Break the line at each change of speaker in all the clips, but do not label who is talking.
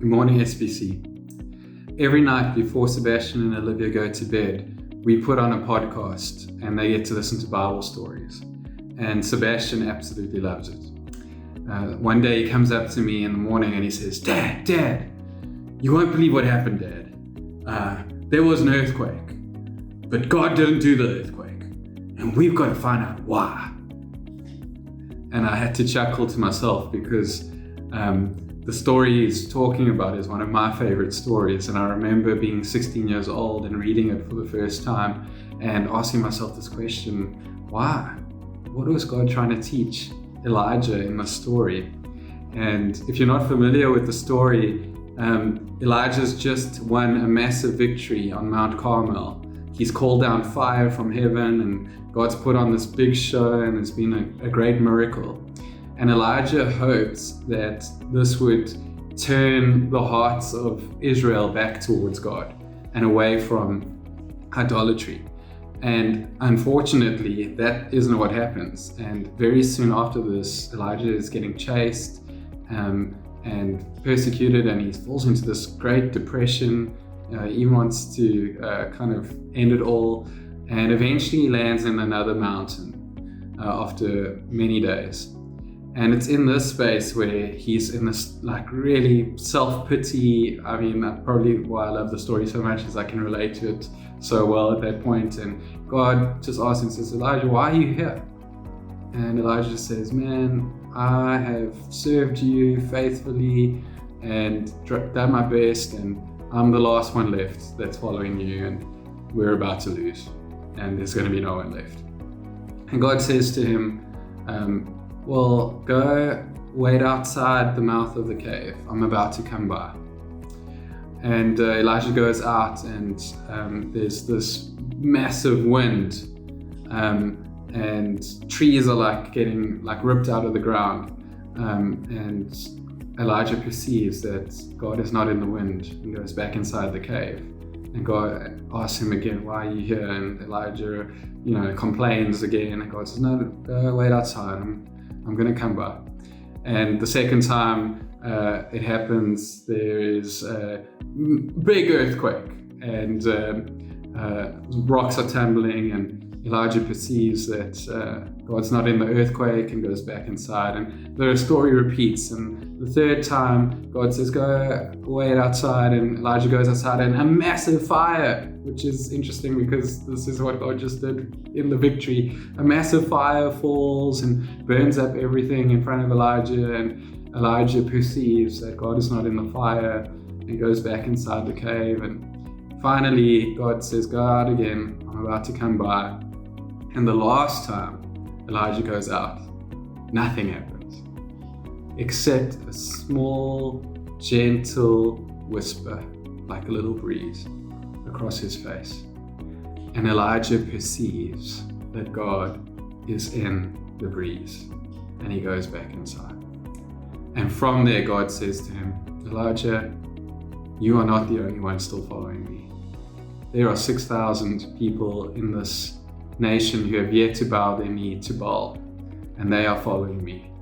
Good morning, SBC. Every night before Sebastian and Olivia go to bed, we put on a podcast and they get to listen to Bible stories. And Sebastian absolutely loves it. One day he comes up to me in the morning and he says, Dad, you won't believe what happened, Dad. There was an earthquake, but God didn't do the earthquake. And we've got to find out why. And I had to chuckle to myself because the story he's talking about is one of my favorite stories. And I remember being 16 years old and reading it for the first time and asking myself this question, why? What was God trying to teach Elijah in the story? And if you're not familiar with the story, Elijah's just won a massive victory on Mount Carmel. He's called down fire from heaven and God's put on this big show and it's been a great miracle. And Elijah hopes that this would turn the hearts of Israel back towards God and away from idolatry. And unfortunately, that isn't what happens. And very soon after this, Elijah is getting chased and persecuted, and he falls into this great depression. He wants to kind of end it all, and eventually he lands in another mountain after many days. And it's in this space where he's in this like really self-pity. I mean, that's probably why I love the story so much, is I can relate to it so well at that point. And God just asks him, says, Elijah, why are you here? And Elijah says, man, I have served you faithfully and done my best, and I'm the last one left that's following you, and we're about to lose, and there's going to be no one left. And God says to him, well, go wait outside the mouth of the cave. I'm about to come by. And Elijah goes out, and there's this massive wind, and trees are getting ripped out of the ground. And Elijah perceives that God is not in the wind and goes back inside the cave. And God asks him again, why are you here? And Elijah, complains again. And God says, no, go wait outside. I'm going to come by. And the second time it happens, there is a big earthquake, and rocks are tumbling, and Elijah perceives that God's not in the earthquake and goes back inside. And the story repeats. And the third time, God says, go wait outside. And Elijah goes outside, and a massive fire, which is interesting because this is what God just did in the victory. A massive fire falls and burns up everything in front of Elijah. And Elijah perceives that God is not in the fire and goes back inside the cave. And finally, God says, go out again. I'm about to come by. And the last time Elijah goes out, nothing happens except a small, gentle whisper, like a little breeze, across his face. And Elijah perceives that God is in the breeze, and he goes back inside. And from there, God says to him, Elijah, you are not the only one still following me. There are 6,000 people in this nation who have yet to bow their knee to Baal, and they are following me.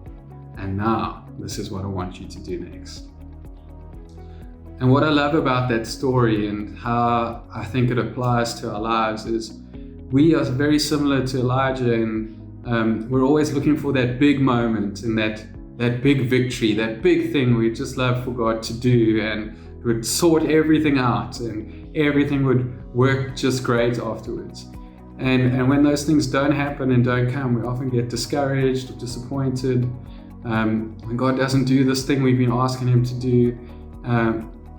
And now, this is what I want you to do next. And what I love about that story and how I think it applies to our lives is we are very similar to Elijah, and we're always looking for that big moment and that big victory, that big thing we just love for God to do, and would sort everything out and everything would work just great afterwards. And when those things don't happen and don't come, we often get discouraged or disappointed. When God doesn't do this thing we've been asking him to do,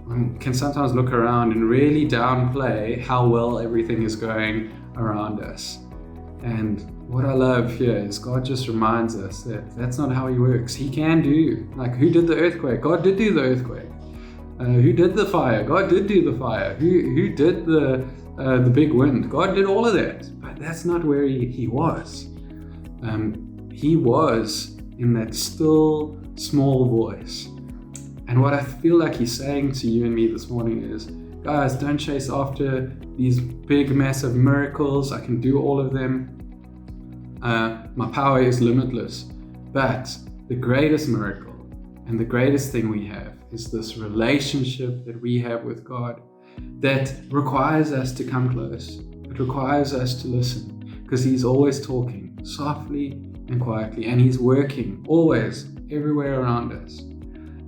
we can sometimes look around and really downplay how well everything is going around us. And what I love here is God just reminds us that that's not how he works. He can do, who did the earthquake? God did do the earthquake. Who did the fire? God did do the fire. Who did the big wind? God did all of that. But that's not where he was. He was in that still, small voice. And what I feel like he's saying to you and me this morning is, guys, don't chase after these big, massive miracles. I can do all of them. My power is limitless. But the greatest miracle And the greatest thing we have is this relationship that we have with God that requires us to come close. It requires us to listen, because He's always talking softly and quietly, and He's working always everywhere around us,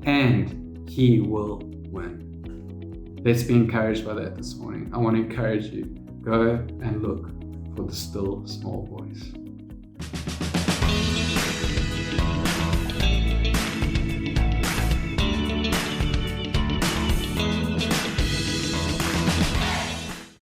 and He will win. Let's be encouraged by that this morning. I want to encourage you, go and look for the still small voice.